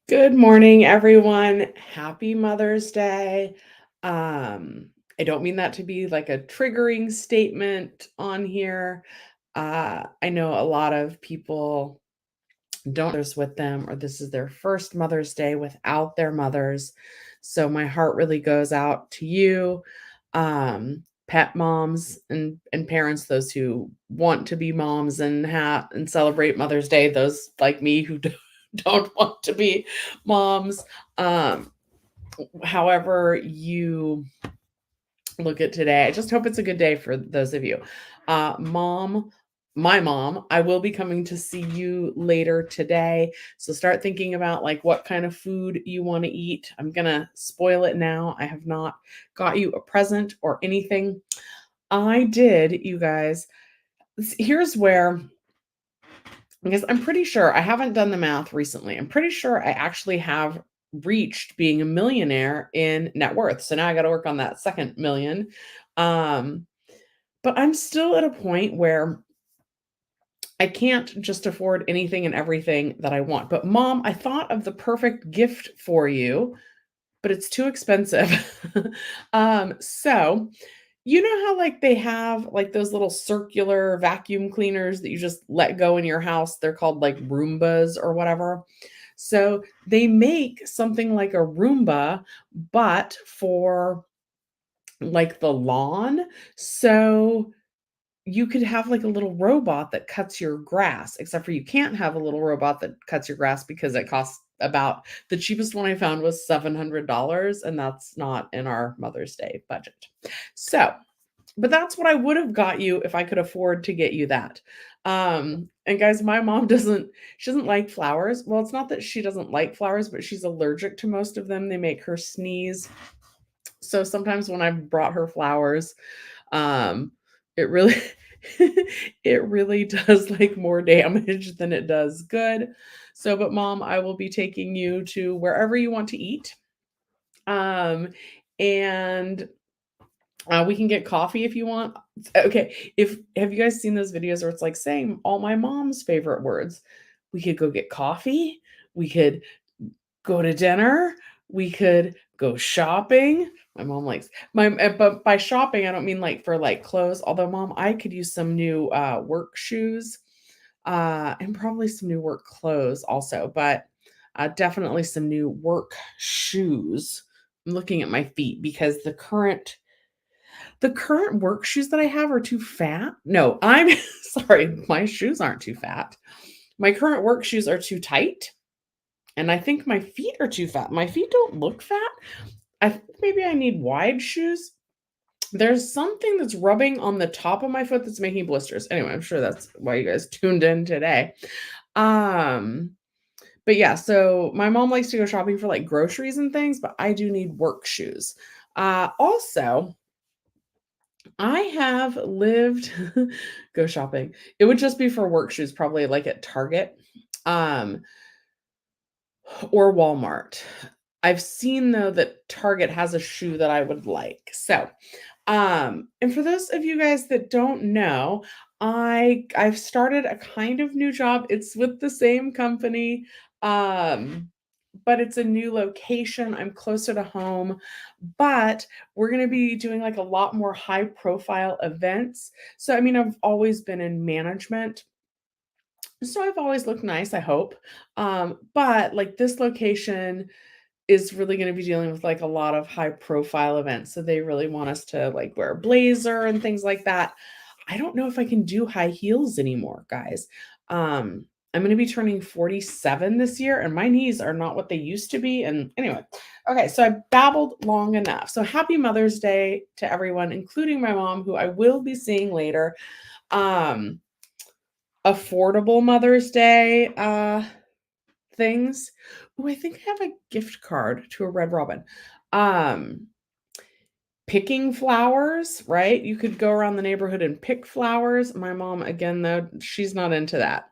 Good morning, everyone. Happy Mother's Day. I don't mean that to be like a triggering statement on here. I know a lot of people don't have mothers with them, or this is their first Mother's Day without their mothers. So my heart really goes out to you, pet moms and parents, those who want to be moms and have and celebrate Mother's Day, those like me who don't want to be moms. Um, However you look at today, I just hope it's a good day for those of you. Mom, my mom, I will be coming to see you later today. So start thinking about like what kind of food you want to eat. I'm going to spoil it now. I have not got you a present or anything. I did, you guys. Here's where, because I'm pretty sure I haven't done the math recently. I'm pretty sure I actually have reached being a millionaire in net worth. So now I got to work on that second million. Um, but I'm still at a point where I can't just afford anything and everything that I want. But mom, I thought of the perfect gift for you, but it's too expensive. So you know how like they have like those little circular vacuum cleaners that you just let go in your house? They're called like Roombas or whatever. So they make something like a Roomba, but for like the lawn. So you could have like a little robot that cuts your grass, except for you can't have a little robot that cuts your grass because it costs about the cheapest one I found was $700, and that's not in our Mother's Day budget. So, but that's what I would have got you if I could afford to get you that. And guys, my mom she doesn't like flowers. Well, it's not that she doesn't like flowers, but she's allergic to most of them. They make her sneeze. So sometimes when I've brought her flowers, um, it really it really does like more damage than it does good. So, but mom, I will be taking you to wherever you want to eat. Um, and we can get coffee if you want. Okay, if have you guys seen those videos where it's like saying all my mom's favorite words? We could go get coffee. We could go to dinner. We could go shopping. My mom likes but by shopping, I don't mean like for like clothes. Although, mom, I could use some new work shoes, and probably some new work clothes also, but definitely some new work shoes. I'm looking at my feet because the current work shoes that I have are too fat. No, I'm sorry, my shoes aren't too fat. My current work shoes are too tight, and I think my feet are too fat. My feet don't look fat. I think maybe I need wide shoes. There's something that's rubbing on the top of my foot that's making blisters. Anyway, I'm sure that's why you guys tuned in today. Um, but yeah, so my mom likes to go shopping for like groceries and things, but I do need work shoes. Also, I have lived go shopping. It would just be for work shoes, probably like at Target. Um, or Walmart. I've seen though that Target has a shoe that I would like. So, and for those of you guys that don't know, I've started a kind of new job. It's with the same company. Um, but it's a new location. I'm closer to home, but we're going to be doing like a lot more high profile events. So, I mean, I've always been in management, so I've always looked nice, I hope. But like this location is really going to be dealing with like a lot of high profile events. So they really want us to like wear a blazer and things like that. I don't know if I can do high heels anymore, guys. I'm going to be turning 47 this year, and my knees are not what they used to be. And anyway, okay, so I babbled long enough. So happy Mother's Day to everyone, including my mom, who I will be seeing later. Um, Affordable Mother's Day things. Oh, I think I have a gift card to a Red Robin. Um, Picking flowers, right? You could go around the neighborhood and pick flowers. My mom, again, though, she's not into that.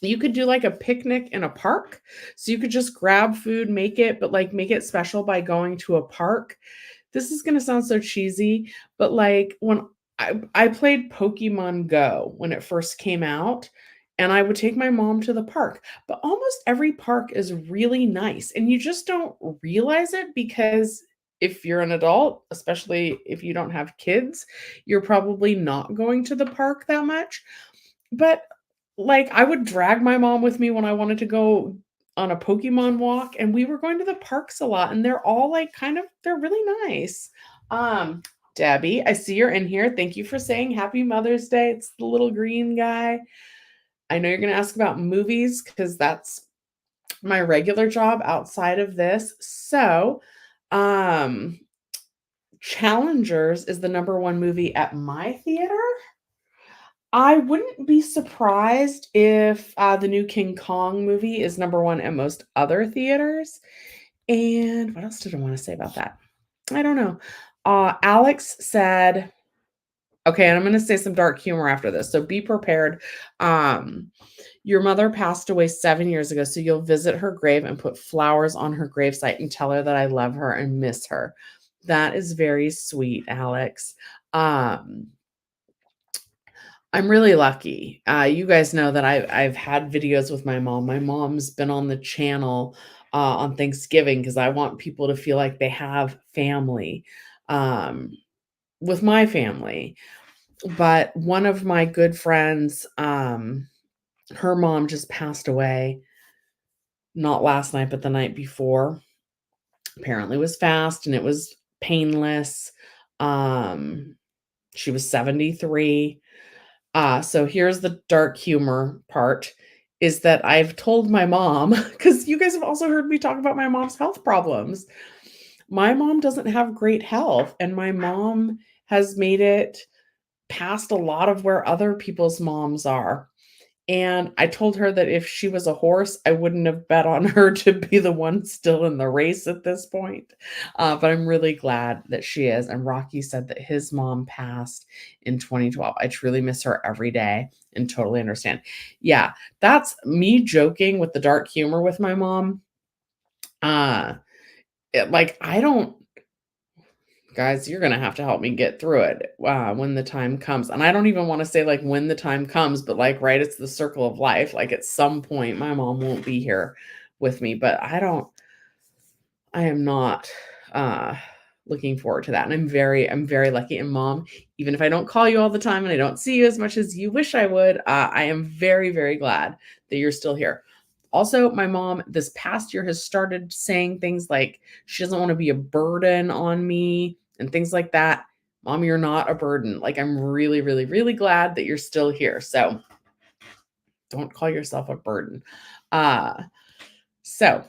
You could do like a picnic in a park. So you could just grab food, make it, but like make it special by going to a park. This is going to sound so cheesy, but like when I played Pokemon Go when it first came out, and I would take my mom to the park. But almost every park is really nice, and you just don't realize it because if you're an adult, especially if you don't have kids, you're probably not going to the park that much. But, like, I would drag my mom with me when I wanted to go on a Pokemon walk, and we were going to the parks a lot, and they're all, like, they're really nice. Um, Debbie, I see you're in here. Thank you for saying happy Mother's Day. It's the little green guy. I know you're gonna ask about movies because that's my regular job outside of this. So, um, Challengers is the number 1 movie at my theater. I wouldn't be surprised if, the new King Kong movie is number 1 at most other theaters. And what else did I wanna say about that? I don't know. Alex said okay, and I'm gonna say some dark humor after this, so be prepared. Your mother passed away 7 years ago, so you'll visit her grave and put flowers on her gravesite and tell her that I love her and miss her. That is very sweet, Alex. Um, I'm really lucky. You guys know that I've had videos with my mom. My mom's been on the channel on Thanksgiving because I want people to feel like they have family um, with my family. But one of my good friends, her mom just passed away, not last night, but the night before. Apparently it was fast and it was painless. Um, she was 73. So here's the dark humor part is that I've told my mom, because you guys have also heard me talk about my mom's health problems. My mom doesn't have great health, and my mom has made it past a lot of where other people's moms are. And I told her that if she was a horse, I wouldn't have bet on her to be the one still in the race at this point. But I'm really glad that she is. And Rocky said that his mom passed in 2012. I truly miss her every day and totally understand. Yeah, that's me joking with the dark humor with my mom. Uh, like, I don't, guys, you're gonna have to help me get through it when the time comes. And I don't even want to say like when the time comes, but like, right, it's the circle of life. Like at some point, my mom won't be here with me, but I am not looking forward to that. And I'm very lucky. And mom, even if I don't call you all the time and I don't see you as much as you wish I would, I am very, very glad that you're still here. Also, my mom this past year has started saying things like she doesn't want to be a burden on me and things like that. Mom, you're not a burden. Like, I'm really, really, really glad that you're still here. So don't call yourself a burden. Uh, so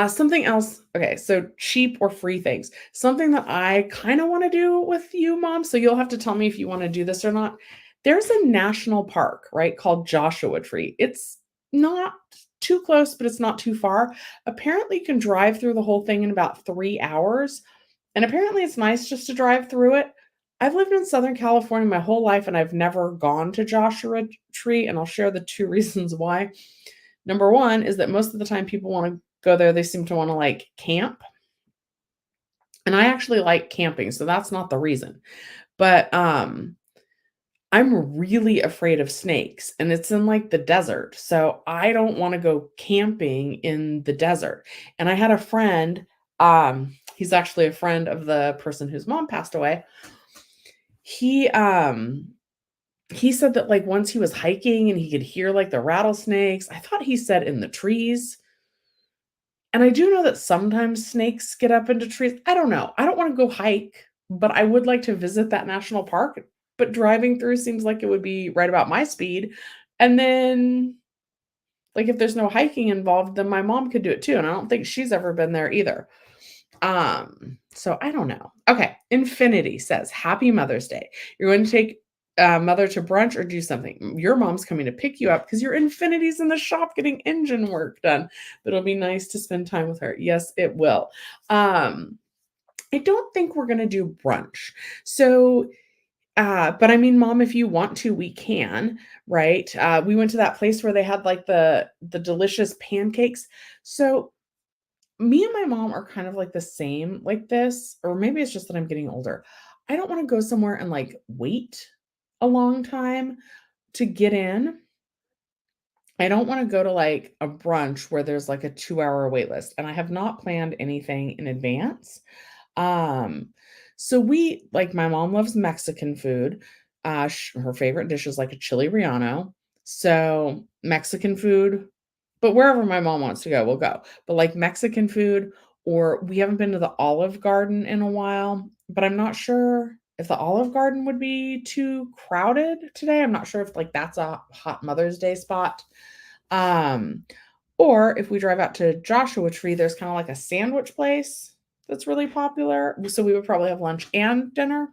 something else. Okay, so cheap or free things. Something that I kind of want to do with you, mom. So you'll have to tell me if you want to do this or not. There's a national park, right, called Joshua Tree. It's not too close, but it's not too far. Apparently, you can drive through the whole thing in about 3 hours. And apparently, it's nice just to drive through it. I've lived in Southern California my whole life and I've never gone to Joshua Tree. And I'll share the 2 reasons why. Number one is that most of the time people want to go there, they seem to want to like camp. And I actually like camping, so that's not the reason. But I'm really afraid of snakes and it's in like the desert. So I don't want to go camping in the desert. And I had a friend, he's actually a friend of the person whose mom passed away. He he said that like once he was hiking and he could hear like the rattlesnakes. I thought he said in the trees. And I do know that sometimes snakes get up into trees. I don't know. I don't wanna go hike, but I would like to visit that national park, but driving through seems like it would be right about my speed. And then, like, if there's no hiking involved, then my mom could do it too, and I don't think she's ever been there either. So I don't know. Okay, Infinity says, "Happy Mother's Day. You're going to take, mother to brunch or do something. Your mom's coming to pick you up because your Infinity's in the shop getting engine work done, but it'll be nice to spend time with her." Yes, it will. Um, I don't think we're gonna do brunch. So, but I mean, mom, if you want to, we can, right? We went to that place where they had, like, the delicious pancakes. So me and my mom are kind of like the same like this, or maybe it's just that I'm getting older. I don't want to go somewhere and like wait a long time to get in. I don't want to go to like a brunch where there's like a 2-hour wait list, and I have not planned anything in advance. Um, so we like my mom loves Mexican food. Her favorite dish is like a chili relleno. So Mexican food, but wherever my mom wants to go, we'll go. But like Mexican food, or we haven't been to the Olive Garden in a while, but I'm not sure if the Olive Garden would be too crowded today. I'm not sure if like that's a hot Mother's Day spot. Um, or if we drive out to Joshua Tree, there's kind of like a sandwich place that's really popular. So we would probably have lunch and dinner.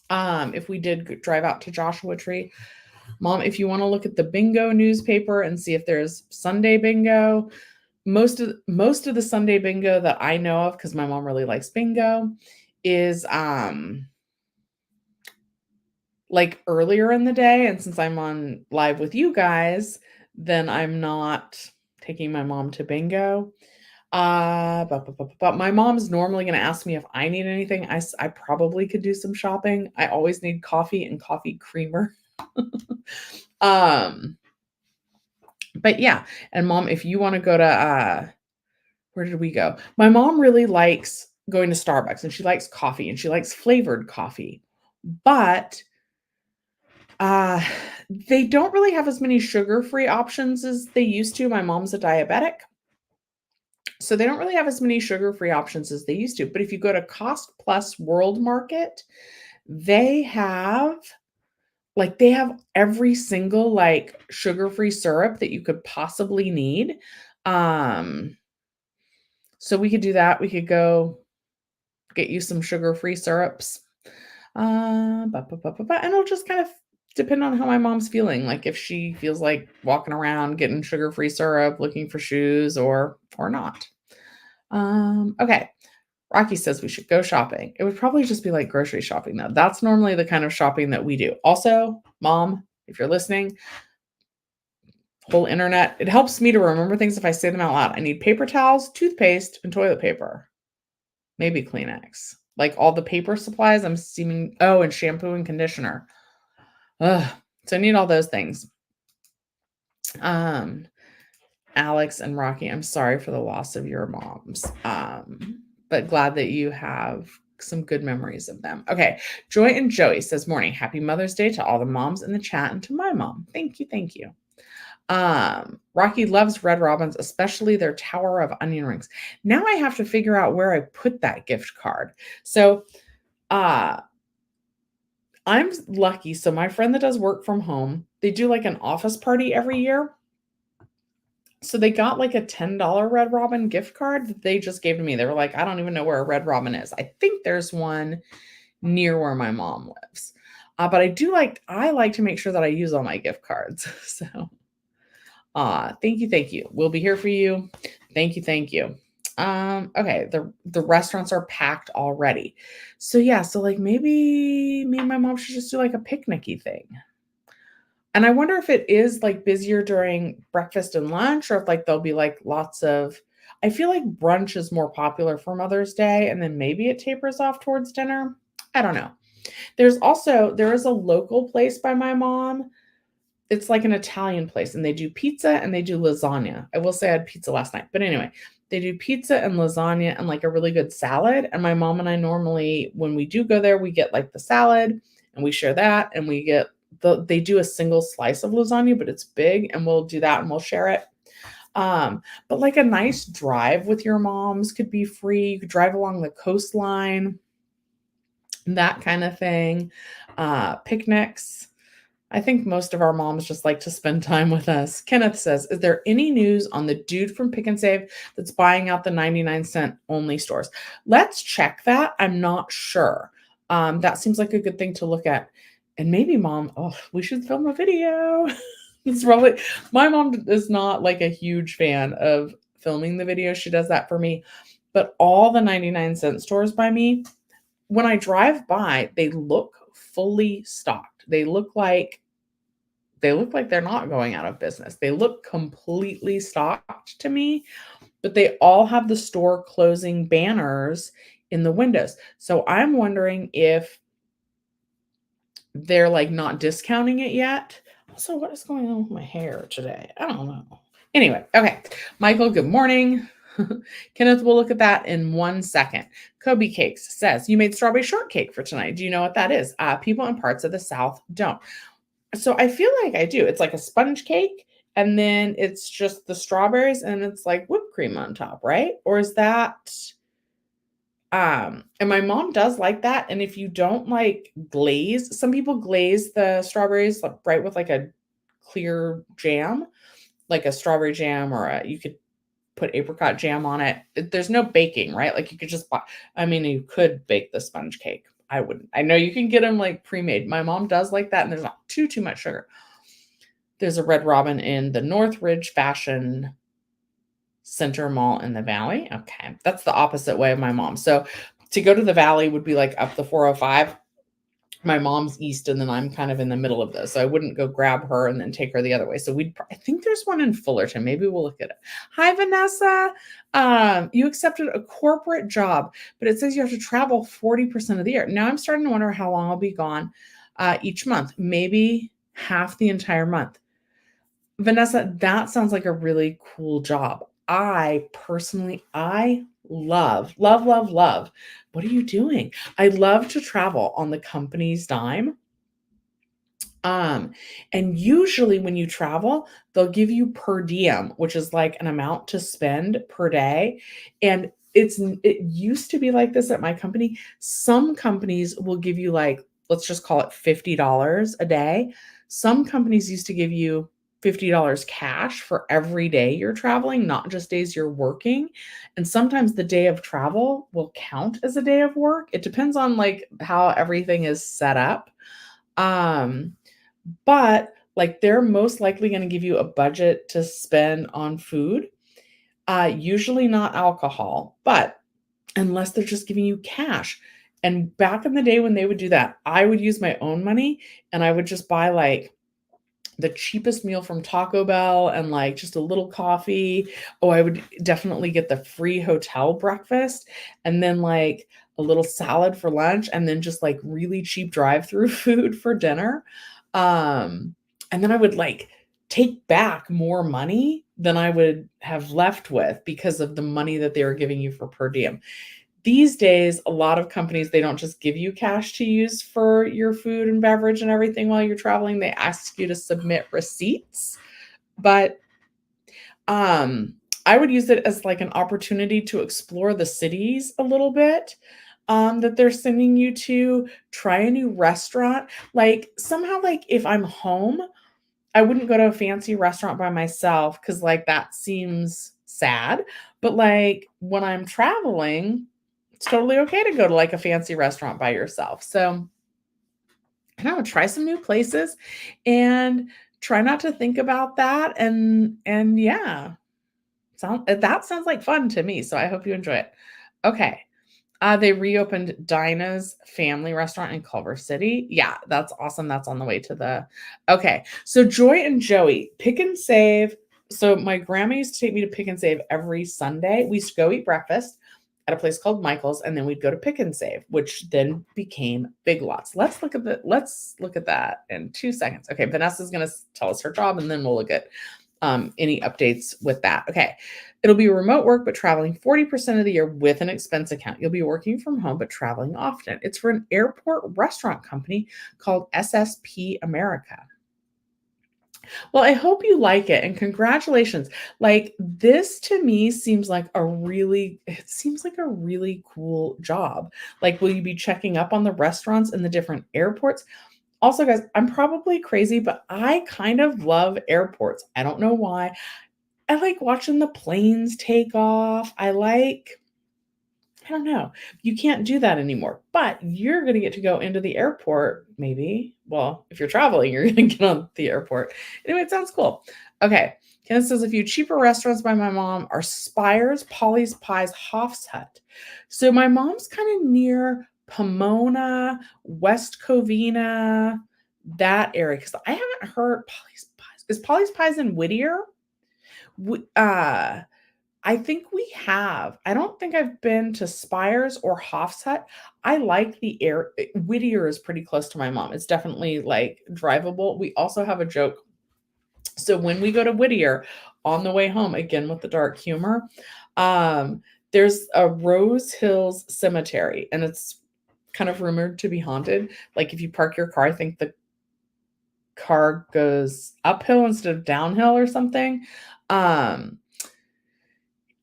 If we did drive out to Joshua Tree. Mom, if you want to look at the bingo newspaper and see if there's Sunday bingo, most of the Sunday bingo that I know of, because my mom really likes bingo, is like earlier in the day. And since I'm on live with you guys, then I'm not taking my mom to bingo. But my mom's normally going to ask me if I need anything. I probably could do some shopping. I always need coffee and coffee creamer. um, but yeah, and mom, if you want to go to where did we go? My mom really likes going to Starbucks, and she likes coffee, and she likes flavored coffee. But uh they don't really have as many sugar-free options as they used to. My mom's a diabetic, so they don't really have as many sugar-free options as they used to. But if you go to Cost Plus World Market, they have every single like sugar-free syrup that you could possibly need. So we could do that. We could go get you some sugar-free syrups. And it'll just kind of depend on how my mom's feeling. Like if she feels like walking around getting sugar-free syrup, looking for shoes, or not. Okay. Rocky says we should go shopping. It would probably just be like grocery shopping, though. That's normally the kind of shopping that we do. Also, mom, if you're listening, whole internet, it helps me to remember things if I say them out loud. I need paper towels, toothpaste, and toilet paper. Maybe Kleenex. Like all the paper supplies, I'm seeming. Oh, and shampoo and conditioner. Ugh. So I need all those things. Alex and Rocky, I'm sorry for the loss of your moms. But glad that you have some good memories of them. Okay. Joy and Joey says, morning. Happy Mother's Day to all the moms in the chat and to my mom. Thank you. Thank you. Rocky loves Red Robins, especially their Tower of Onion Rings. Now I have to figure out where I put that gift card. So, I'm lucky. So my friend that does work from home, they do like an office party every year. So they got like a $10 Red Robin gift card that they just gave to me. They were like, I don't even know where a Red Robin is. I think there's one near where my mom lives. But I like to make sure that I use all my gift cards. So thank you, thank you. We'll be here for you. Thank you, thank you. Okay, the restaurants are packed already. So yeah, so like maybe me and my mom should just do like a picnicky thing. And I wonder if it is like busier during breakfast and lunch, or if like there'll be like lots of. I feel like brunch is more popular for Mother's Day, and then maybe it tapers off towards dinner. I don't know. There is a local place by my mom. It's like an Italian place, and they do pizza and they do lasagna. I will say I had pizza last night, but anyway, they do pizza and lasagna and like a really good salad. And my mom and I normally, when we do go there, we get like the salad and we share that, and we get they do a single slice of lasagna, but it's big, and we'll do that and we'll share it. But like a nice drive with your moms could be free. You could drive along the coastline, that kind of thing. Picnics. I think most of our moms just like to spend time with us. Kenneth says, is there any news on the dude from Pick and Save that's buying out the 99-cent only stores? Let's check that. I'm not sure. That seems like a good thing to look at. And maybe mom, we should film a video. It's probably, my mom is not like a huge fan of filming the video. She does that for me. But all the 99-cent stores by me, when I drive by, they look fully stocked. They look like they're not going out of business. They look completely stocked to me, but they all have the store closing banners in the windows. So I'm wondering if they're like not discounting it yet. So what is going on with my hair today? I don't know. Anyway, okay. Michael, good morning. Kenneth will look at that in 1 second. Kobe Cakes says, you made strawberry shortcake for tonight. Do you know what that is? People in parts of the South don't. So I feel like I do. It's like a sponge cake, and then it's just the strawberries, and it's like whipped cream on top, right? Or is that and my mom does like that. And if you don't like glaze, some people glaze the strawberries right with like a clear jam, like a strawberry jam, or you could put apricot jam on it. There's no baking, right? Like you could just buy, I mean, you could bake the sponge cake. I wouldn't. I know you can get them like pre-made. My mom does like that, and there's not too much sugar. There's a Red Robin in the Northridge Fashion Center Mall in the Valley. Okay. That's the opposite way of my mom. So to go to the Valley would be like up the 405. My mom's east, and then I'm kind of in the middle of this. So I wouldn't go grab her and then take her the other way. So I think there's one in Fullerton. Maybe we'll look at it. Hi, Vanessa. You accepted a corporate job, but it says you have to travel 40% of the year. Now I'm starting to wonder how long I'll be gone each month. Maybe half the entire month. Vanessa, that sounds like a really cool job. I personally, I love, love, love, love. What are you doing? I love to travel on the company's dime. And usually when you travel, they'll give you per diem, which is like an amount to spend per day. And it used to be like this at my company. Some companies will give you like, let's just call it $50 a day. Some companies used to give you $50 cash for every day you're traveling, not just days you're working. And sometimes the day of travel will count as a day of work. It depends on like how everything is set up. But like they're most likely going to give you a budget to spend on food, usually not alcohol, but unless they're just giving you cash. And back in the day when they would do that, I would use my own money and I would just buy like the cheapest meal from Taco Bell and like just a little coffee. Oh, I would definitely get the free hotel breakfast and then like a little salad for lunch and then just like really cheap drive-through food for dinner. And then I would like take back more money than I would have left with because of the money that they were giving you for per diem. These days, a lot of companies, they don't just give you cash to use for your food and beverage and everything while you're traveling. They ask you to submit receipts. But I would use it as like an opportunity to explore the cities a little bit that they're sending you to, try a new restaurant. Like somehow, like if I'm home, I wouldn't go to a fancy restaurant by myself because like that seems sad. But like when I'm traveling, it's totally okay to go to like a fancy restaurant by yourself. So I don't know, try some new places and try not to think about that. And yeah, that sounds like fun to me. So I hope you enjoy it. Okay. They reopened Dinah's Family Restaurant in Culver City. Yeah, that's awesome. That's on the way to the. Okay, so Joy and Joey, Pick and Save. So my grandma used to take me to Pick and Save every Sunday. We used to go eat breakfast at a place called Michael's, and then we'd go to Pick and Save, which then became Big Lots. Let's look at that in 2 seconds. Okay, Vanessa's gonna tell us her job, and then we'll look at any updates with that. Okay. It'll be remote work, but traveling 40% of the year with an expense account. You'll be working from home, but traveling often. It's for an airport restaurant company called SSP America. Well, I hope you like it and congratulations. Like this to me it seems like a really cool job. Like, will you be checking up on the restaurants in the different airports? Also, guys, I'm probably crazy, but I kind of love airports. I don't know why. I like watching the planes take off. I don't know. You can't do that anymore, but you're going to get to go into the airport, maybe. Well, if you're traveling, you're going to get on the airport. Anyway, it sounds cool. Okay. Kenneth says a few cheaper restaurants by my mom are Spires, Polly's Pies, Hoff's Hut. So my mom's kind of near Pomona, West Covina, that area. Because I haven't heard Polly's Pies. Is Polly's Pies in Whittier? I think we have. I don't think I've been to Spires or Hofsthut. I like the air. Whittier is pretty close to my mom. It's definitely like drivable. We also have a joke. So when we go to Whittier on the way home, again with the dark humor, um, there's a Rose Hills Cemetery, and it's kind of rumored to be haunted. Like if you park your car, I think the car goes uphill instead of downhill or something. Um,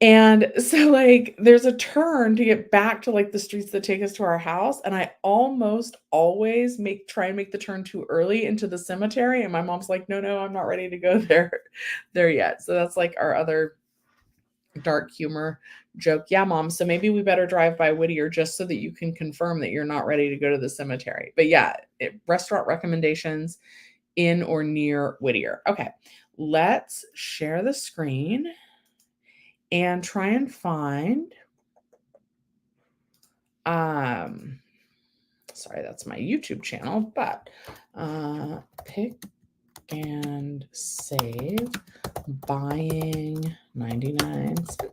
and so, like, there's a turn to get back to, like, the streets that take us to our house, and I almost always try and make the turn too early into the cemetery, and my mom's like, "No, no, I'm not ready to go there yet." So that's, like, our other dark humor joke. "Yeah, mom, so maybe we better drive by Whittier just so that you can confirm that you're not ready to go to the cemetery." But yeah, restaurant recommendations in or near Whittier. Okay, let's share the screen and try and find sorry, that's my YouTube channel, but pick and save buying 99-cent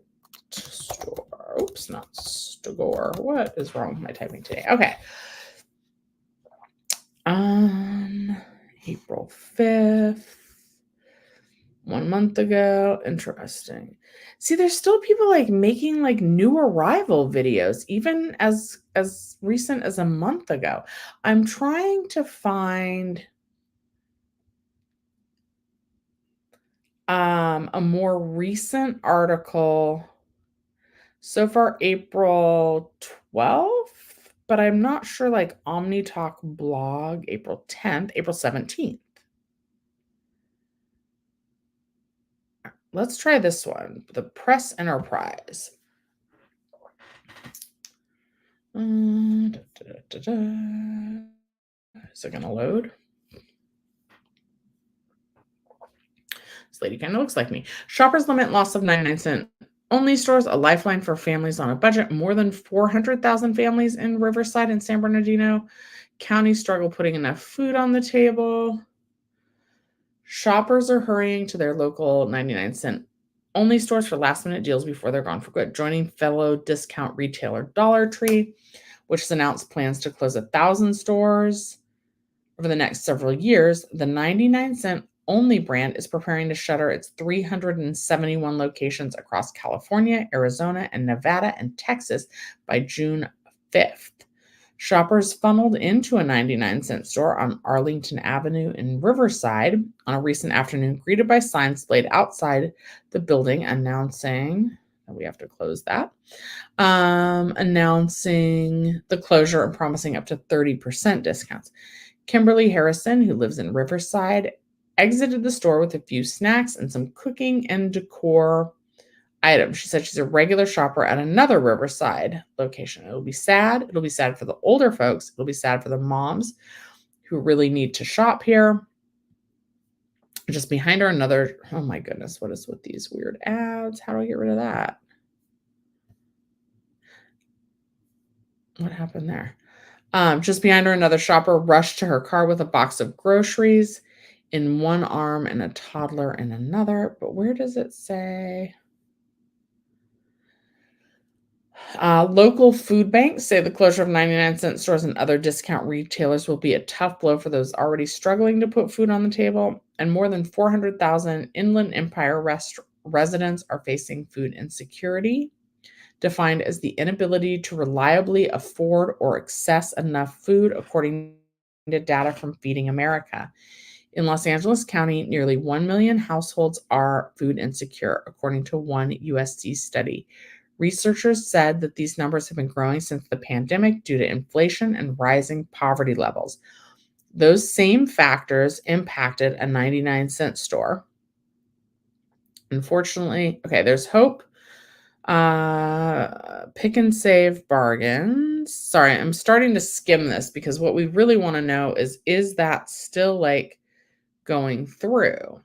store. Oops, not store. What is wrong with my typing today? Okay. April 5th. 1 month ago. Interesting. See, there's still people like making like new arrival videos, even as recent as a month ago. I'm trying to find a more recent article. So far, April 12th, but I'm not sure like OmniTalk blog, April 10th, April 17th. Let's try this one, the Press Enterprise. Is it going to load? This lady kind of looks like me. Shoppers limit loss of 99-cent only stores, a lifeline for families on a budget. More than 400,000 families in Riverside and San Bernardino County struggle putting enough food on the table. Shoppers are hurrying to their local 99-cent only stores for last-minute deals before they're gone for good, joining fellow discount retailer Dollar Tree, which has announced plans to close 1,000 stores over the next several years. The 99-cent only brand is preparing to shutter its 371 locations across California, Arizona, and Nevada and Texas by June 5th. Shoppers funneled into a 99-cent store on Arlington Avenue in Riverside on a recent afternoon, greeted by signs laid outside the building announcing that we have to close that, announcing the closure and promising up to 30% discounts. Kimberly Harrison, who lives in Riverside, exited the store with a few snacks and some cooking and decor items. She said she's a regular shopper at another Riverside location. It'll be sad. It'll be sad for the older folks. It'll be sad for the moms who really need to shop here. Just behind her, another, oh my goodness, what is with these weird ads? How do I get rid of that? What happened there? Just behind her, another shopper rushed to her car with a box of groceries in one arm and a toddler in another. But where does it say? Local food banks say the closure of 99-cent stores and other discount retailers will be a tough blow for those already struggling to put food on the table. And more than 400,000 Inland Empire residents are facing food insecurity, defined as the inability to reliably afford or access enough food, according to data from Feeding America. In Los Angeles County, nearly 1 million households are food insecure, according to one USC study. Researchers said that these numbers have been growing since the pandemic due to inflation and rising poverty levels. Those same factors impacted a 99-cent store. Unfortunately, okay, there's hope. Pick and save bargains. Sorry, I'm starting to skim this because what we really want to know is that still like going through?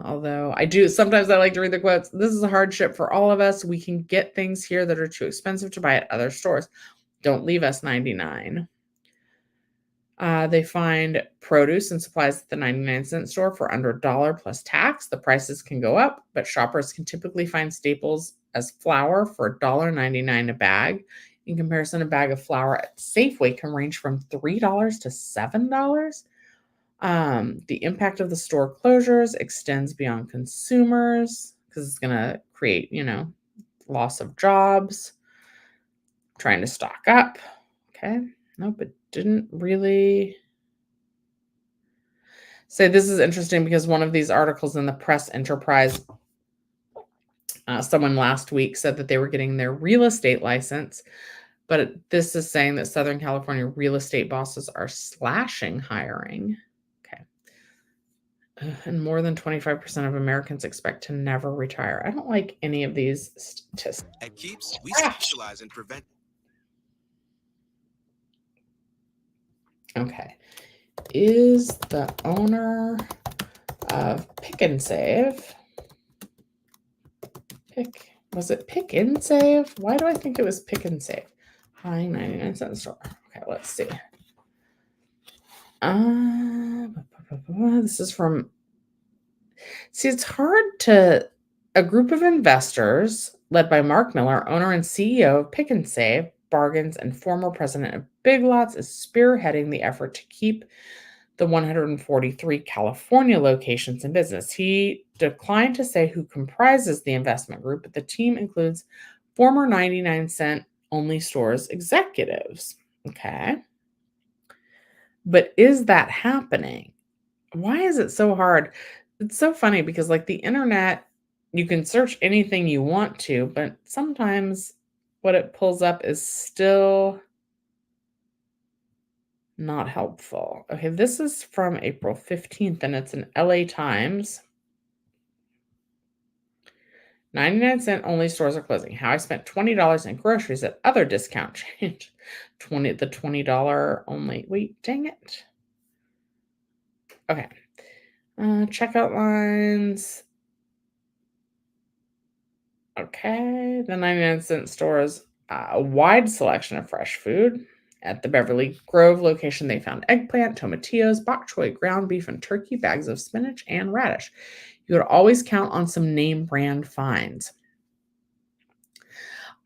Although sometimes I like to read the quotes. This is a hardship for all of us. We can get things here that are too expensive to buy at other stores. Don't leave us 99. They find produce and supplies at the 99-cent store for under $1 plus tax. The prices can go up, but shoppers can typically find staples as flour for $1.99 a bag. In comparison, a bag of flour at Safeway can range from $3 to $7. The impact of the store closures extends beyond consumers because it's going to create, loss of jobs, trying to stock up. Okay. Nope, it didn't really say. This is interesting because one of these articles in the Press Enterprise, someone last week said that they were getting their real estate license, but this is saying that Southern California real estate bosses are slashing hiring. Okay. And more than 25% of Americans expect to never retire. I don't like any of these statistics. At Keeps, we specialize in preventing. Okay. Is the owner of Pick and Save? Was it Pick and Save? Why do I think it was Pick and Save? High 99-cent store. Okay, let's see. This is from. See, it's hard to. A group of investors led by Mark Miller, owner and CEO of Pick and Save Bargains and former president of Big Lots, is spearheading the effort to keep the 143 California locations in business. He declined to say who comprises the investment group, but the team includes former 99-cent only stores executives. Okay. But is that happening? Why is it so hard? It's so funny because, like, the internet, you can search anything you want to, but sometimes what it pulls up is still not helpful. Okay, this is from April 15th, and it's an LA Times. 99-cent only stores are closing. How I spent $20 in groceries at other discount chains. The $20 only. Wait, dang it. Okay. Checkout lines. Okay. The 99-cent stores, a wide selection of fresh food. At the Beverly Grove location, they found eggplant, tomatillos, bok choy, ground beef, and turkey, bags of spinach, and radish. You would always count on some name brand finds.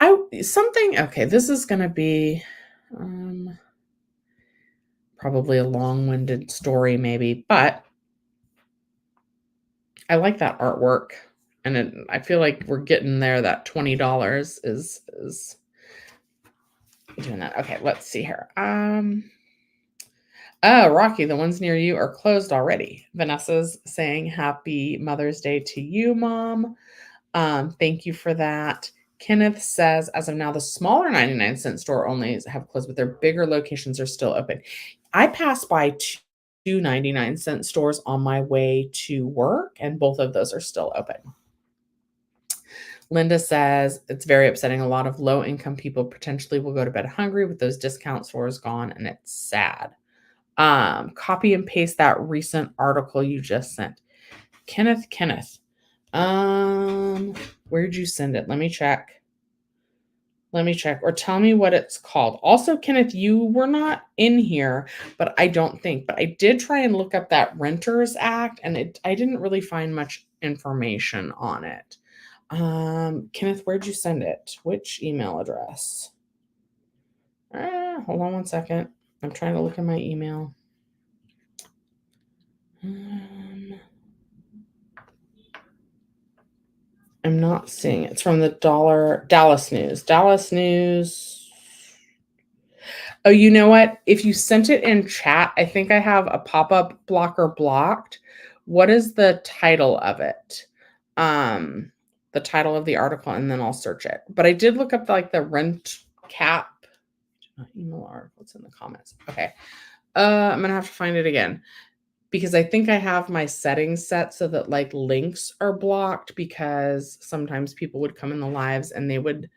Okay, this is going to be probably a long-winded story maybe, but I like that artwork, and I feel like we're getting there. That $20 is doing that. Okay, let's see here. Oh, Rocky, the ones near you are closed already. Vanessa's saying happy Mother's Day to you, Mom. Thank you for that. Kenneth says, as of now, the smaller 99-cent store only have closed, but their bigger locations are still open. I passed by two 99-cent stores on my way to work, and both of those are still open. Linda says, it's very upsetting. A lot of low-income people potentially will go to bed hungry with those discount stores gone, and it's sad. Copy and paste that recent article you just sent. Kenneth. Where'd you send it? Let me check. Or tell me what it's called. Also, Kenneth, you were not in here, but I did try and look up that Renters Act, and I didn't really find much information on it. Kenneth, where'd you send it? Which email address? Hold on one second. I'm trying to look at my email. I'm not seeing it. It's from the Dallas News. Oh, you know what? If you sent it in chat, I think I have a pop-up blocker blocked. What is the title of it? The title of the article, and then I'll search it. But I did look up the rent cap email article. It's in the comments. Okay. I'm gonna have to find it again, because I think I have my settings set so that links are blocked, because sometimes people would come in the lives and they would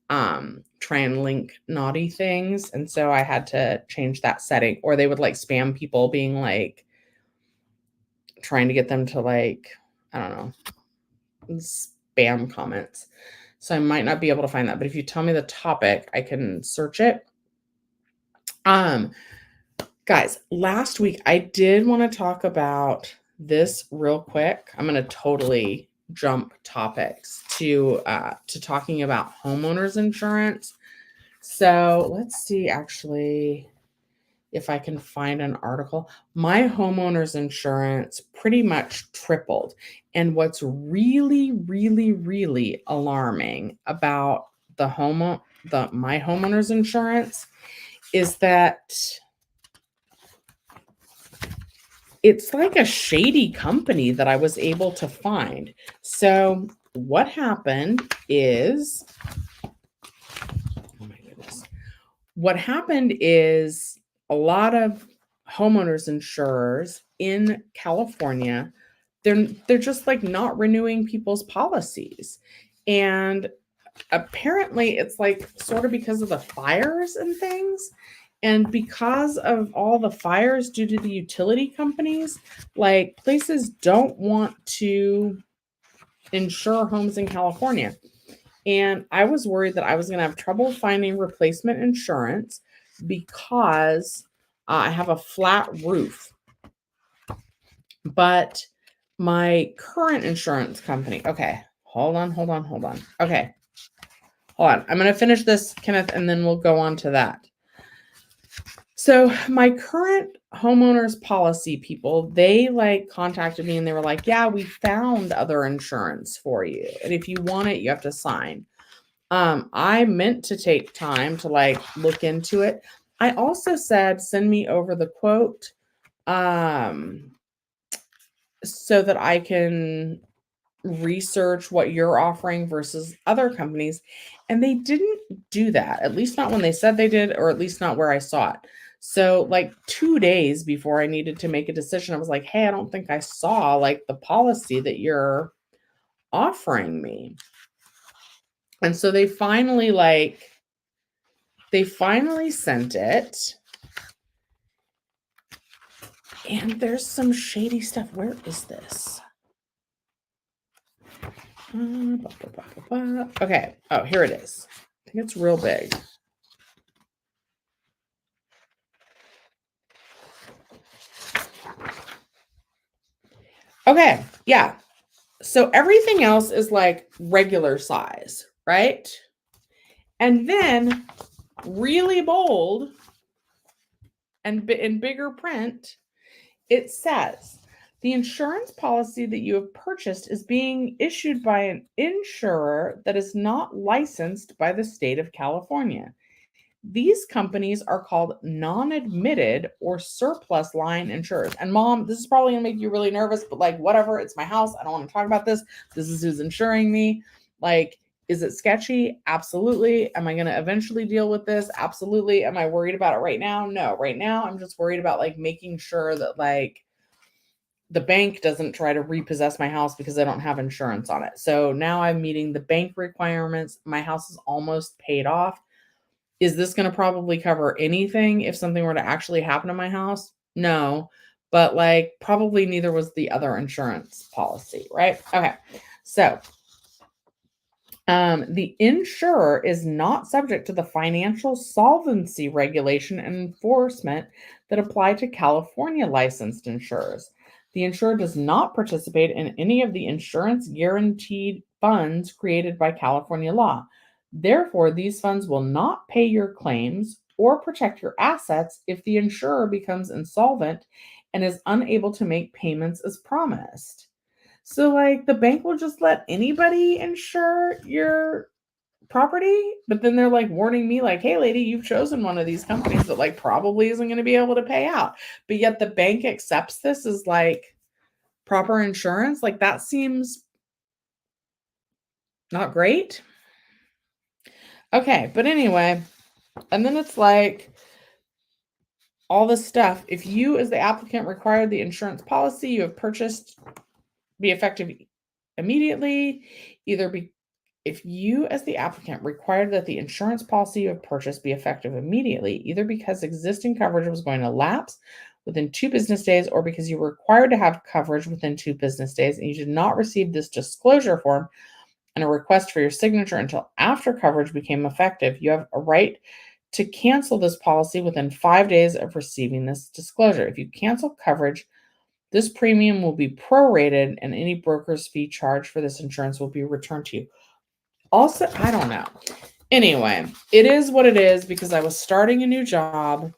try and link naughty things. And so I had to change that setting, or they would spam people being trying to get them to I don't know, spam comments. So I might not be able to find that, but if you tell me the topic, I can search it. Guys, last week I did want to talk about this real quick. I'm going to totally jump topics to talking about homeowners insurance. So let's see actually if I can find an article. My homeowners insurance pretty much tripled. And what's really, really, really alarming about my homeowners insurance is that it's like a shady company that I was able to find. So what happened is, oh my goodness. What happened is a lot of homeowners insurers in California, they're just like not renewing people's policies. And apparently it's like sort of because of the fires and things. And because of all the fires due to the utility companies, like places don't want to insure homes in California. And I was worried that I was going to have trouble finding replacement insurance because I have a flat roof. But my current insurance company, okay, hold on. Okay, hold on. I'm going to finish this, Kenneth, and then we'll go on to that. So my current homeowners policy people, they like contacted me and they were like, yeah, we found other insurance for you. And if you want it, you have to sign. I meant to take time to like look into it. I also said, send me over the quote, so that I can research what you're offering versus other companies. And they didn't do that, at least not when they said they did, or at least not where I saw it. So like 2 days before I needed to make a decision, I was like, hey, I don't think I saw like the policy that you're offering me. And so they finally sent it. And there's some shady stuff. Where is this? Okay. Oh, here it is. I think it's real big. Okay. Yeah. So everything else is like regular size, right? And then really bold and in bigger print, it says, the insurance policy that you have purchased is being issued by an insurer that is not licensed by the state of California. These companies are called non-admitted or surplus line insurers. And mom, this is probably going to make you really nervous, but like, whatever, it's my house. I don't want to talk about this. This is who's insuring me. Like, is it sketchy? Absolutely. Am I going to eventually deal with this? Absolutely. Am I worried about it right now? No. Right now, I'm just worried about like making sure that like the bank doesn't try to repossess my house because I don't have insurance on it. So now I'm meeting the bank requirements. My house is almost paid off. Is this going to probably cover anything if something were to actually happen to my house? No, but like probably neither was the other insurance policy, right? Okay. So the insurer is not subject to the financial solvency regulation and enforcement that apply to California licensed insurers. The insurer does not participate in any of the insurance guaranteed funds created by California law. Therefore, these funds will not pay your claims or protect your assets if the insurer becomes insolvent and is unable to make payments as promised. So, like, the bank will just let anybody insure your property, but then they're like warning me, like, hey, lady, you've chosen one of these companies that, like, probably isn't going to be able to pay out. But yet the bank accepts this as, like, proper insurance. Like, that seems not great. Okay, but anyway, and then it's like all this stuff. If you, as the applicant, require the insurance policy you have purchased be effective immediately, if you, as the applicant, required that the insurance policy you have purchased be effective immediately, either because existing coverage was going to lapse within 2 business days or because you were required to have coverage within 2 business days and you did not receive this disclosure form and a request for your signature until after coverage became effective, you have a right to cancel this policy within 5 days of receiving this disclosure. If you cancel coverage, this premium will be prorated and any broker's fee charged for this insurance will be returned to you. Also, I don't know. Anyway, it is what it is because I was starting a new job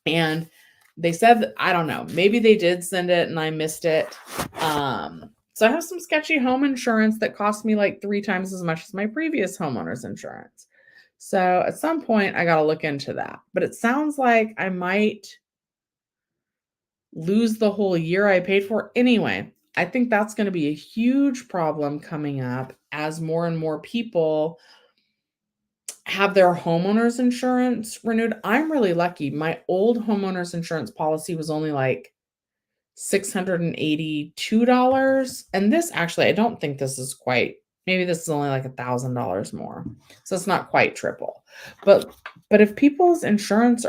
and they said, I don't know, maybe they did send it and I missed it. So I have some sketchy home insurance that cost me like 3 times as much as my previous homeowner's insurance. So at some point I got to look into that, but it sounds like I might lose the whole year I paid for. Anyway, I think that's going to be a huge problem coming up as more and more people have their homeowner's insurance renewed. I'm really lucky. My old homeowner's insurance policy was only like $682. And this actually, I don't think this is quite, maybe this is only like $1,000 more. So it's not quite triple. But if people's insurance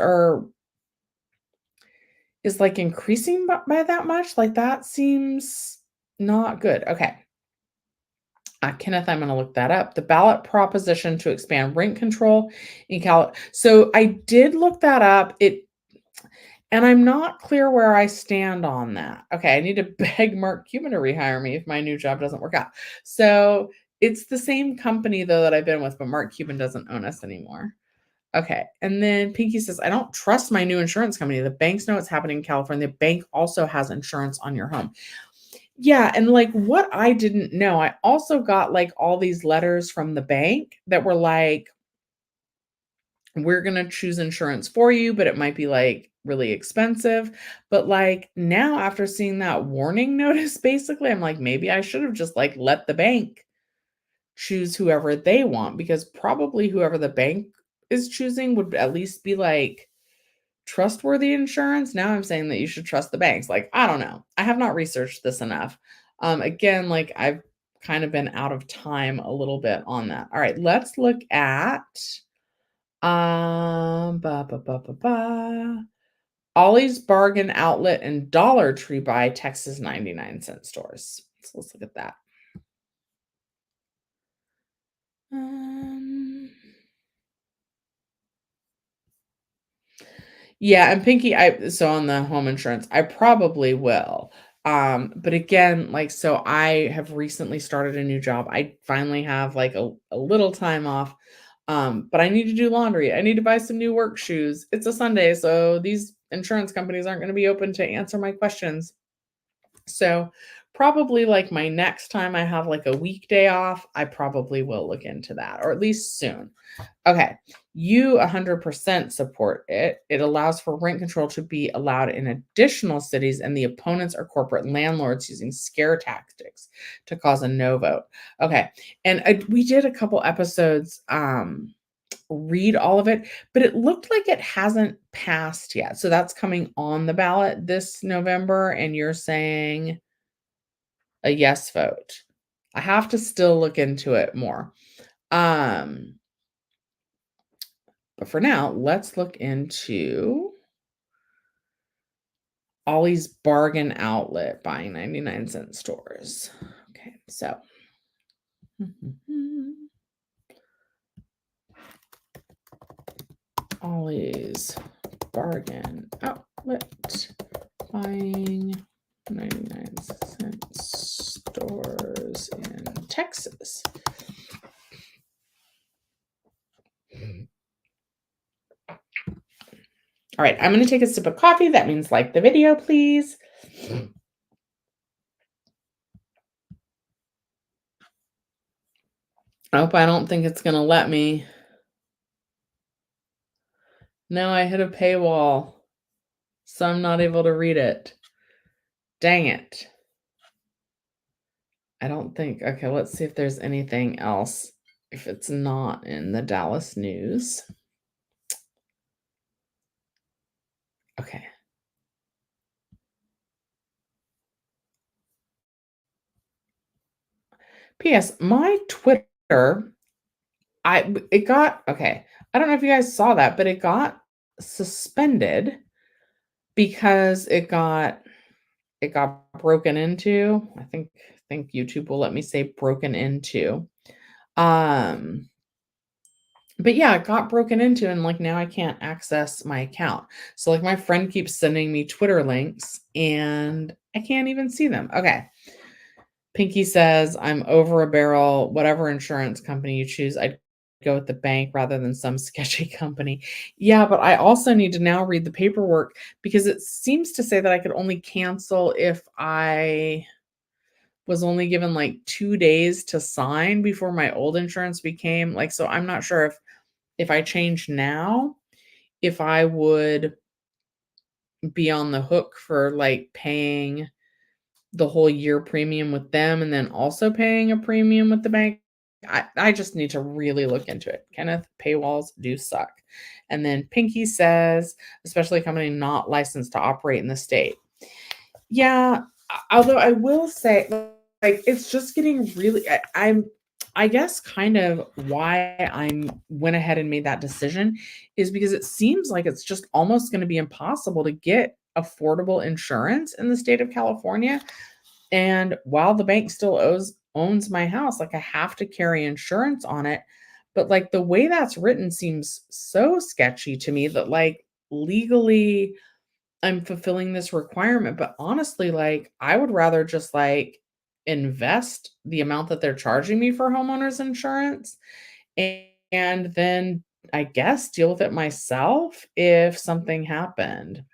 is like increasing by that much, like that seems not good. Okay. Kenneth, I'm going to look that up. The ballot proposition to expand rent control in California. So I did look that up. And I'm not clear where I stand on that. Okay, I need to beg Mark Cuban to rehire me if my new job doesn't work out. So it's the same company though that I've been with, but Mark Cuban doesn't own us anymore. Okay, and then Pinky says, I don't trust my new insurance company. The banks know what's happening in California. The bank also has insurance on your home. Yeah, and like what I didn't know, I also got like all these letters from the bank that were like, we're going to choose insurance for you, but it might be like really expensive. But like now after seeing that warning notice, basically, I'm like, maybe I should have just like let the bank choose whoever they want because probably whoever the bank is choosing would at least be like trustworthy insurance. Now I'm saying that you should trust the banks. Like, I don't know. I have not researched this enough. Again, like I've kind of been out of time a little bit on that. All right, let's look at ba, ba, ba, ba, ba. Ollie's Bargain Outlet and Dollar Tree by Texas 99-cent stores. So let's look at that. Yeah, and Pinky, so on the home insurance, I probably will. But again, like, so I have recently started a new job. I finally have like a little time off. But I need to do laundry. I need to buy some new work shoes. It's a Sunday, so these insurance companies aren't going to be open to answer my questions. So probably like my next time I have like a weekday off, I probably will look into that, or at least soon. Okay, you 100% support it. It allows for rent control to be allowed in additional cities, and the opponents are corporate landlords using scare tactics to cause a no vote. Okay, and we did a couple episodes read all of it, but it looked like it hasn't passed yet. So that's coming on the ballot this November, and you're saying a yes vote. I have to still look into it more. But for now, let's look into Ollie's Bargain Outlet buying 99-cent stores. Okay, so Ollie's Bargain Outlet buying 99-cent stores in Texas. All right, I'm going to take a sip of coffee. That means like the video, please. I don't think it's going to let me. No, I hit a paywall, so I'm not able to read it. Dang it. I don't think. Okay, let's see if there's anything else. If it's not in the Dallas News. Okay. P.S. My Twitter, it got, okay. I don't know if you guys saw that, but it got suspended because it got broken into. I think YouTube will let me say broken into. But yeah, it got broken into and like now I can't access my account. So like my friend keeps sending me Twitter links and I can't even see them. Okay. Pinky says, I'm over a barrel. Whatever insurance company you choose, I'd go with the bank rather than some sketchy company. Yeah, but I also need to now read the paperwork because it seems to say that I could only cancel if I was only given like 2 days to sign before my old insurance became like, so I'm not sure if I change now, if I would be on the hook for like paying the whole year premium with them and then also paying a premium with the bank. I just need to really look into it. Kenneth, paywalls do suck. And then Pinky says, especially a company not licensed to operate in the state. Yeah, although I will say, like, it's just getting really, I guess kind of why I went ahead and made that decision is because it seems like it's just almost going to be impossible to get affordable insurance in the state of California. And while the bank still owns my house, like I have to carry insurance on it. But like the way that's written seems so sketchy to me that like legally I'm fulfilling this requirement. But honestly, like I would rather just like invest the amount that they're charging me for homeowners insurance and then I guess deal with it myself if something happened.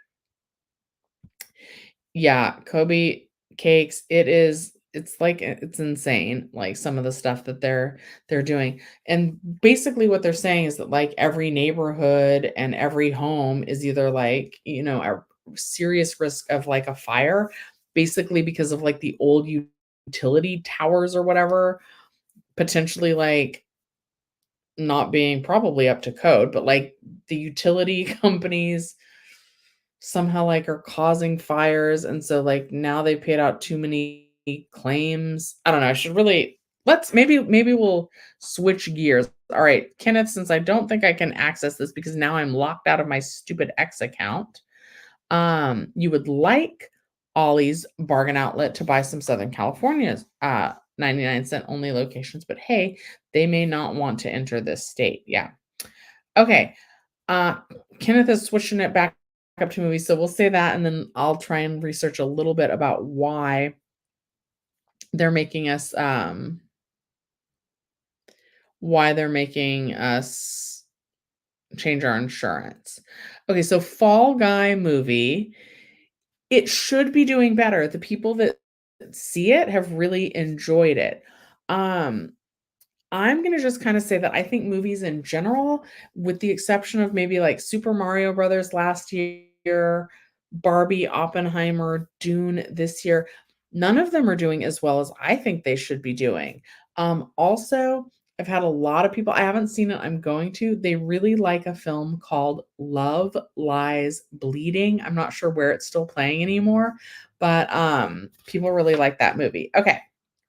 Yeah, Kobe cakes, it's like it's insane, like some of the stuff that they're doing. And basically what they're saying is that like every neighborhood and every home is either like, a serious risk of like a fire, basically because of like the old utility towers or whatever, potentially like not being probably up to code, but like the utility companies somehow like are causing fires and so like now they paid out too many claims. I don't know. I should really let's maybe we'll switch gears. All right, Kenneth, since I don't think I can access this because now I'm locked out of my stupid X account. You would like Ollie's Bargain Outlet to buy some Southern California's 99-cent only locations, but hey, they may not want to enter this state. Yeah. Okay. Uh, Kenneth is switching it back up to movies, so we'll say that, and then I'll try and research a little bit about why they're making us change our insurance. Okay, so Fall Guy movie, it should be doing better. The people that see it have really enjoyed it. Um, I'm gonna just kind of say that I think movies in general, with the exception of maybe like Super Mario Brothers last year, Barbie, Oppenheimer, Dune this year, none of them are doing as well as I think they should be doing. Also, I've had a lot of people, I haven't seen it, I'm going to. They really like a film called Love Lies Bleeding. I'm not sure where it's still playing anymore, but people really like that movie. Okay.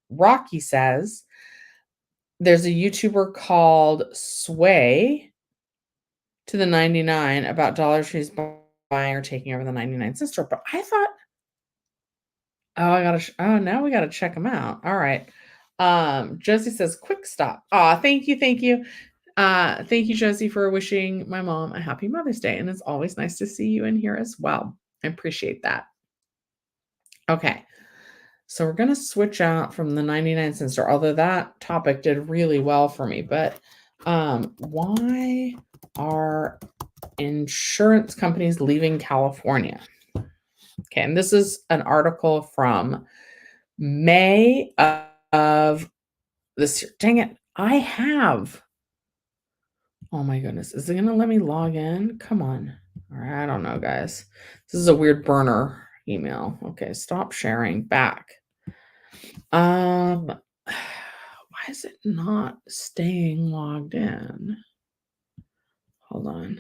Rocky says, there's a YouTuber called Sway to the 99 about Dollar Tree's buying or taking over the 99-cent store. But I thought, now we gotta check them out. All right. Josie says, quick stop. Thank you, thank you. Thank you, Josie, for wishing my mom a happy Mother's Day. And it's always nice to see you in here as well. I appreciate that. Okay. So we're going to switch out from the 99-cent store, although that topic did really well for me. But why are insurance companies leaving California? Okay, and this is an article from May of this year. Dang it, oh my goodness, is it going to let me log in? Come on. All right, I don't know, guys. This is a weird burner email. Okay, stop sharing, back. Why is it not staying logged in? Hold on.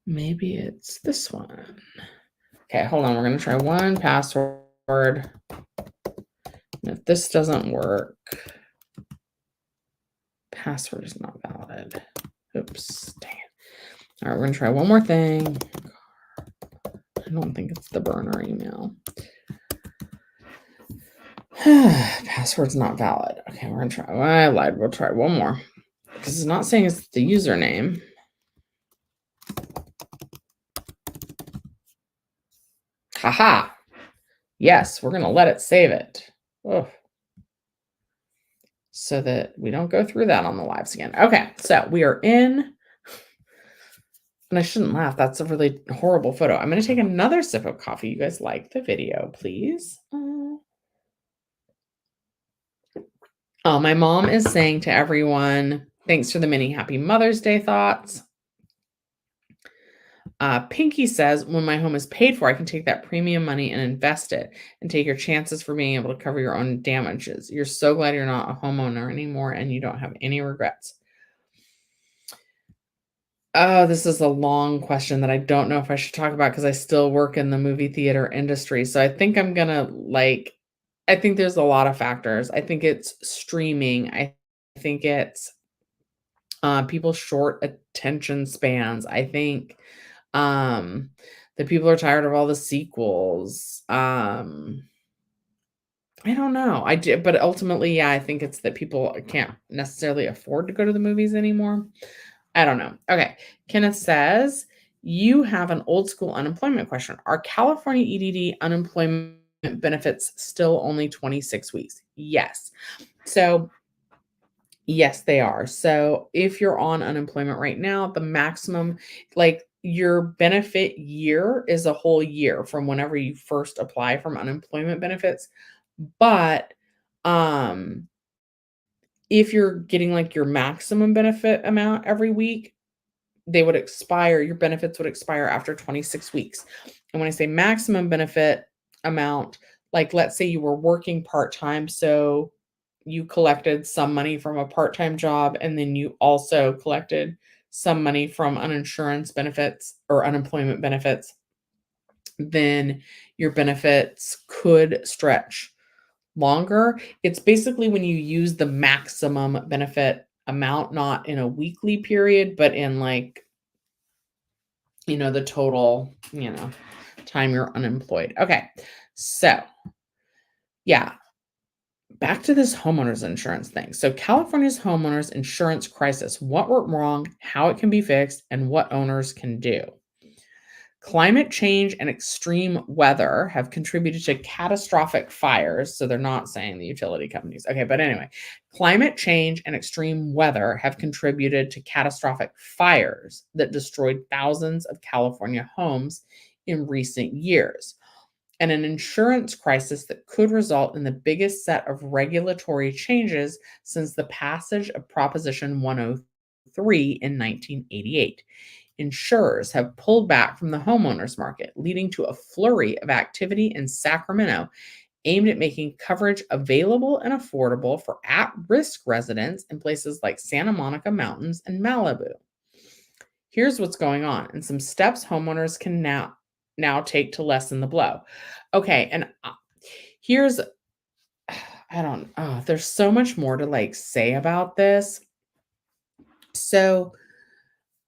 Maybe it's this one. Okay, hold on. We're going to try one password. And if this doesn't work, password is not valid. Oops, dang it. All right, we're going to try one more thing. I don't think it's the burner email. Password's not valid. Okay, we're gonna try. Well, I lied. We'll try one more because it's not saying it's the username. Haha. Yes, we're gonna let it save it. Ugh. So that we don't go through that on the lives again. Okay, so we are in. And I shouldn't laugh. That's a really horrible photo. I'm going to take another sip of coffee. You guys like the video, please. Oh, my mom is saying to everyone, thanks for the many happy Mother's Day thoughts. Pinky says, when my home is paid for, I can take that premium money and invest it and take your chances for being able to cover your own damages. You're so glad you're not a homeowner anymore and you don't have any regrets. Oh, this is a long question that I don't know if I should talk about because I still work in the movie theater industry. So I think I'm going to I think there's a lot of factors. I think it's streaming. I think it's people's short attention spans. I think that people are tired of all the sequels. I don't know. But ultimately, yeah, I think it's that people can't necessarily afford to go to the movies anymore. I don't know. Okay. Kenneth says, you have an old school unemployment question. Are California EDD unemployment benefits still only 26 weeks? Yes. So, yes, they are. So, if you're on unemployment right now, the maximum, your benefit year is a whole year from whenever you first apply from unemployment benefits. But, if you're getting your maximum benefit amount every week, your benefits would expire after 26 weeks. And when I say maximum benefit amount, let's say you were working part-time, so you collected some money from a part-time job, and then you also collected some money from uninsurance benefits or unemployment benefits, then your benefits could stretch longer. It's basically when you use the maximum benefit amount, not in a weekly period, but in the total, time you're unemployed. Okay. So, yeah, back to this homeowners insurance thing. So, California's homeowners insurance crisis, what went wrong, how it can be fixed, and what owners can do. Climate change and extreme weather have contributed to catastrophic fires. So they're not saying the utility companies. Okay, but anyway, climate change and extreme weather have contributed to catastrophic fires that destroyed thousands of California homes in recent years, and an insurance crisis that could result in the biggest set of regulatory changes since the passage of Proposition 103 in 1988. Insurers have pulled back from the homeowners market, leading to a flurry of activity in Sacramento aimed at making coverage available and affordable for at-risk residents in places like Santa Monica Mountains and Malibu. Here's what's going on and some steps homeowners can now take to lessen the blow. Okay, and here's there's so much more to say about this. So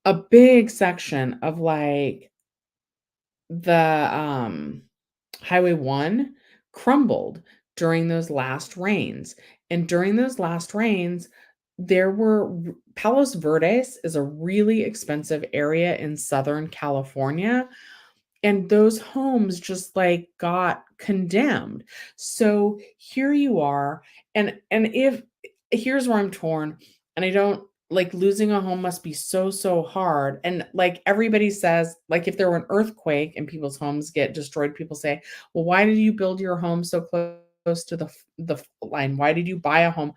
a big section of the Highway 1 crumbled during those last rains. And during those last rains, Palos Verdes is a really expensive area in Southern California. And those homes just got condemned. So here you are. And if here's where I'm torn, and I don't losing a home must be so, so hard. And everybody says, if there were an earthquake and people's homes get destroyed, people say, well, why did you build your home so close to the line? Why did you buy a home?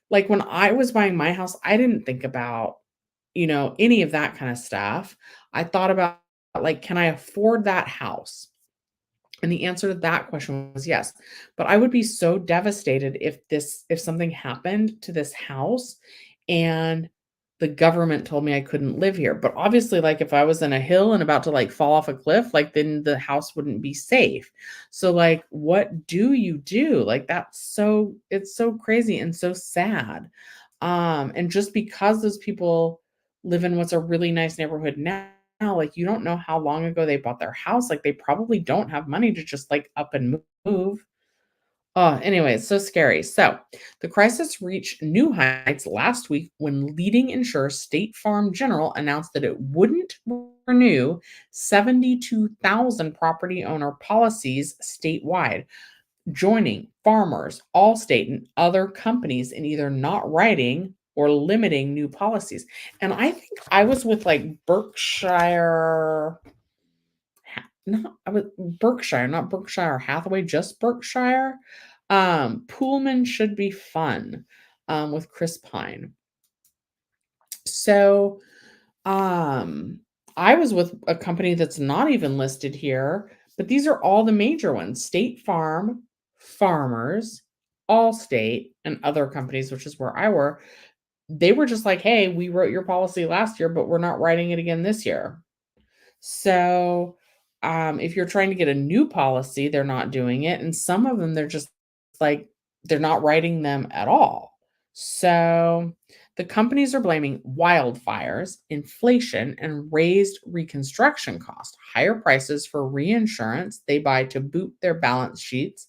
When I was buying my house, I didn't think about, any of that kind of stuff. I thought about, can I afford that house? And the answer to that question was yes. But I would be so devastated if something happened to this house and the government told me I couldn't live here. But obviously, if I was in a hill and about to fall off a cliff, then the house wouldn't be safe. So what do you do? It's so crazy and so sad. And just because those people live in what's a really nice neighborhood now, like, you don't know how long ago they bought their house. Like, they probably don't have money to just like up and move. Oh, anyway, it's so scary. So, the crisis reached new heights last week when leading insurer State Farm General announced that it wouldn't renew 72,000 property owner policies statewide, joining Farmers, Allstate, and other companies in either not writing or limiting new policies. And I think I was with like Berkshire, no, I was Berkshire, not Berkshire Hathaway, just Berkshire. Pullman Should Be Fun, with Chris Pine. So, um, I was with a company that's not even listed here, but these are all the major ones: State Farm, Farmers, Allstate, and other companies, which is where I were. They were just like, "Hey, we wrote your policy last year, but we're not writing it again this year." So, if you're trying to get a new policy, they're not doing it, and some of them, they're just like, they're not writing them at all. So, the companies are blaming wildfires, inflation, and raised reconstruction costs, higher prices for reinsurance they buy to boot their balance sheets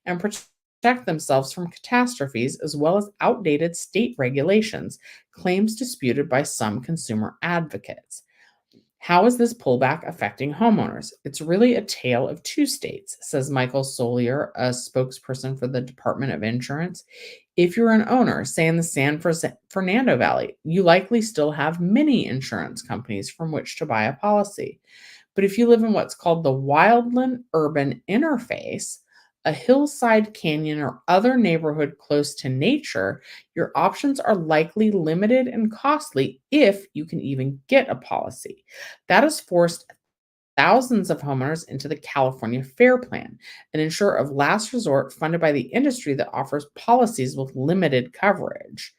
and protect themselves from catastrophes, as well as outdated state regulations, claims disputed by some consumer advocates. How is this pullback affecting homeowners? It's really a tale of two states, says Michael Solier, a spokesperson for the Department of Insurance. If you're an owner, say in the Fernando Valley, you likely still have many insurance companies from which to buy a policy. But if you live in what's called the wildland urban interface, a hillside canyon or other neighborhood close to nature, your options are likely limited and costly if you can even get a policy. That has forced thousands of homeowners into the California Fair Plan, an insurer of last resort funded by the industry that offers policies with limited coverage.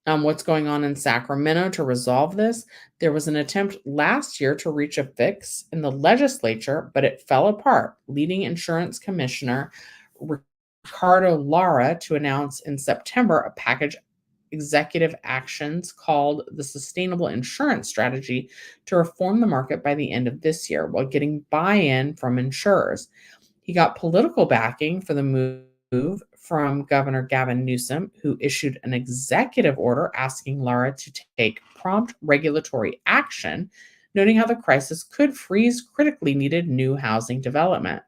What's going on in Sacramento to resolve this? There was an attempt last year to reach a fix in the legislature, but it fell apart, leading insurance commissioner Ricardo Lara to announce in September a package executive actions called the Sustainable Insurance Strategy to reform the market by the end of this year while getting buy-in from insurers. He got political backing for the move from Governor Gavin Newsom, who issued an executive order asking Lara to take prompt regulatory action, noting how the crisis could freeze critically needed new housing development.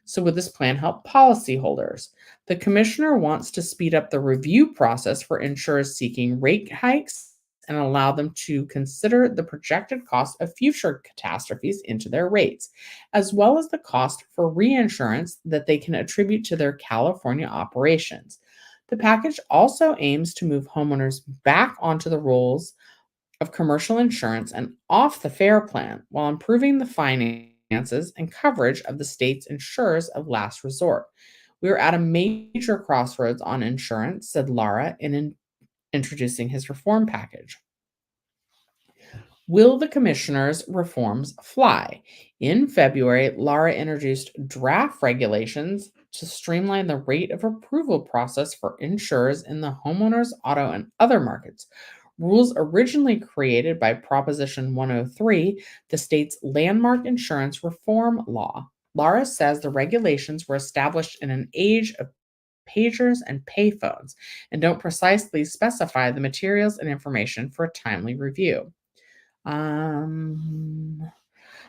So, would this plan help policyholders? The commissioner wants to speed up the review process for insurers seeking rate hikes and allow them to consider the projected cost of future catastrophes into their rates, as well as the cost for reinsurance that they can attribute to their California operations. The package also aims to move homeowners back onto the rolls of commercial insurance and off the FAIR plan while improving the finances and coverage of the state's insurers of last resort. We are at a major crossroads on insurance, said Lara in introducing his reform package. Will the commissioner's reforms fly? In February, Lara introduced draft regulations to streamline the rate of approval process for insurers in the homeowners, auto, and other markets. Rules originally created by Proposition 103, the state's landmark insurance reform law. Lara says the regulations were established in an age of pagers and payphones and don't precisely specify the materials and information for a timely review. Um,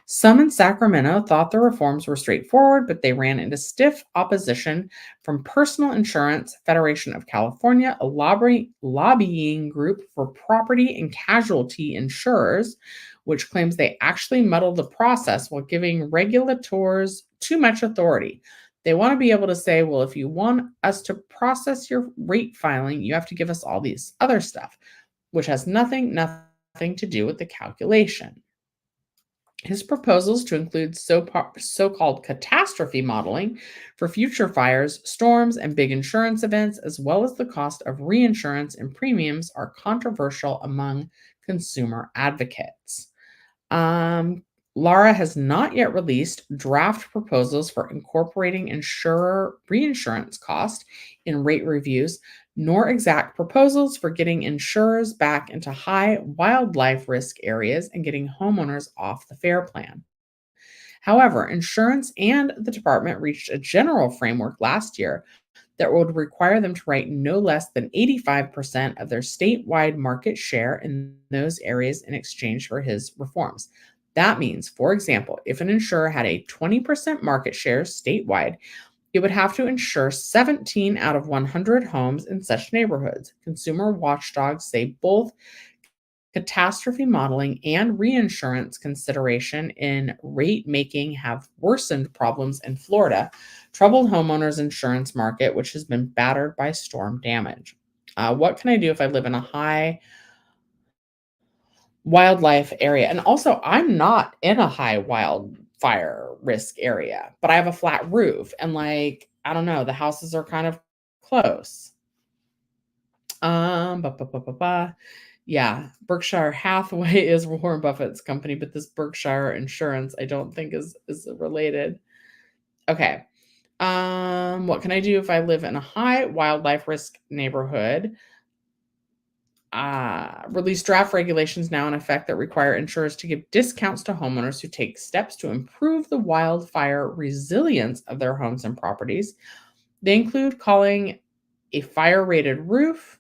some in Sacramento thought the reforms were straightforward, but they ran into stiff opposition from Personal Insurance Federation of California, a lobbying group for property and casualty insurers, which claims they actually muddle the process while giving regulators too much authority. They want to be able to say, well, if you want us to process your rate filing, you have to give us all these other stuff, which has nothing to do with the calculation. His proposals to include so-called catastrophe modeling for future fires, storms, and big insurance events, as well as the cost of reinsurance and premiums, are controversial among consumer advocates. Lara has not yet released draft proposals for incorporating insurer reinsurance cost in rate reviews, nor exact proposals for getting insurers back into high wildlife risk areas and getting homeowners off the FAIR plan. However, insurance and the department reached a general framework last year that would require them to write no less than 85% of their statewide market share in those areas in exchange for his reforms. That means, for example, if an insurer had a 20% market share statewide, it would have to insure 17 out of 100 homes in such neighborhoods. Consumer watchdogs say both catastrophe modeling and reinsurance consideration in rate making have worsened problems in Florida, troubled homeowners insurance market, which has been battered by storm damage. What can I do if I live in a high wildlife area? And also, I'm not in a high wildfire risk area, but I have a flat roof. And I don't know, the houses are kind of close. Ba, ba, ba, ba, ba. Yeah, Berkshire Hathaway is Warren Buffett's company, but this Berkshire Insurance I don't think is related. Okay. What can I do if I live in a high wildlife risk neighborhood? Release draft regulations now in effect that require insurers to give discounts to homeowners who take steps to improve the wildfire resilience of their homes and properties. They include installing a fire rated roof,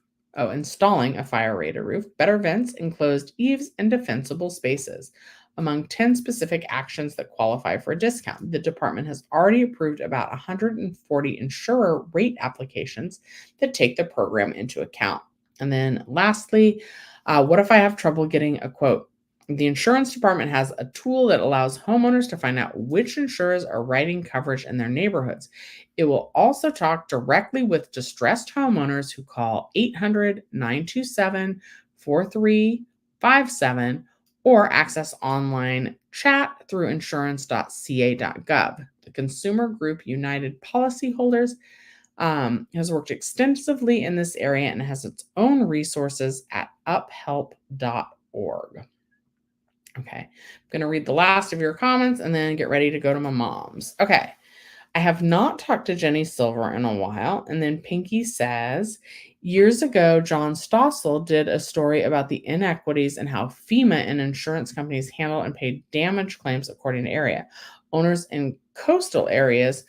better vents, enclosed eaves, and defensible spaces, among 10 specific actions that qualify for a discount. The department has already approved about 140 insurer rate applications that take the program into account. And then lastly, what if I have trouble getting a quote? The insurance department has a tool that allows homeowners to find out which insurers are writing coverage in their neighborhoods. It will also talk directly with distressed homeowners who call 800-927-4357 or access online chat through insurance.ca.gov. The consumer group United Policyholders has worked extensively in this area and has its own resources at uphelp.org. Okay, I'm going to read the last of your comments and then get ready to go to my mom's. Okay, I have not talked to Jenny Silver in a while. And then Pinky says, years ago, John Stossel did a story about the inequities and how FEMA and insurance companies handle and pay damage claims according to area. Owners in coastal areas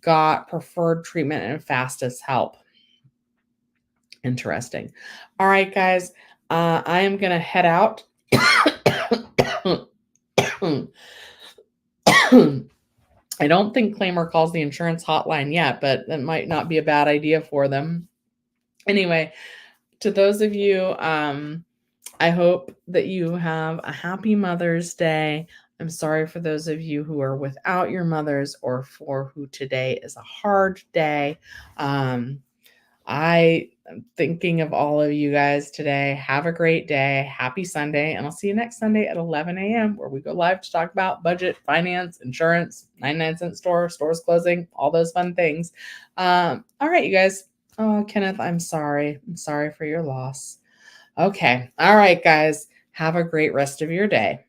got preferred treatment and fastest help. Interesting. All right, guys, I am going to head out. I don't think Claimer calls the insurance hotline yet, but that might not be a bad idea for them. Anyway, to those of you, I hope that you have a happy Mother's Day. I'm sorry for those of you who are without your mothers or for who today is a hard day. I am thinking of all of you guys today. Have a great day. Happy Sunday. And I'll see you next Sunday at 11 a.m. where we go live to talk about budget, finance, insurance, 99-cent stores closing, all those fun things. All right, you guys. Oh, Kenneth, I'm sorry. I'm sorry for your loss. Okay. All right, guys. Have a great rest of your day.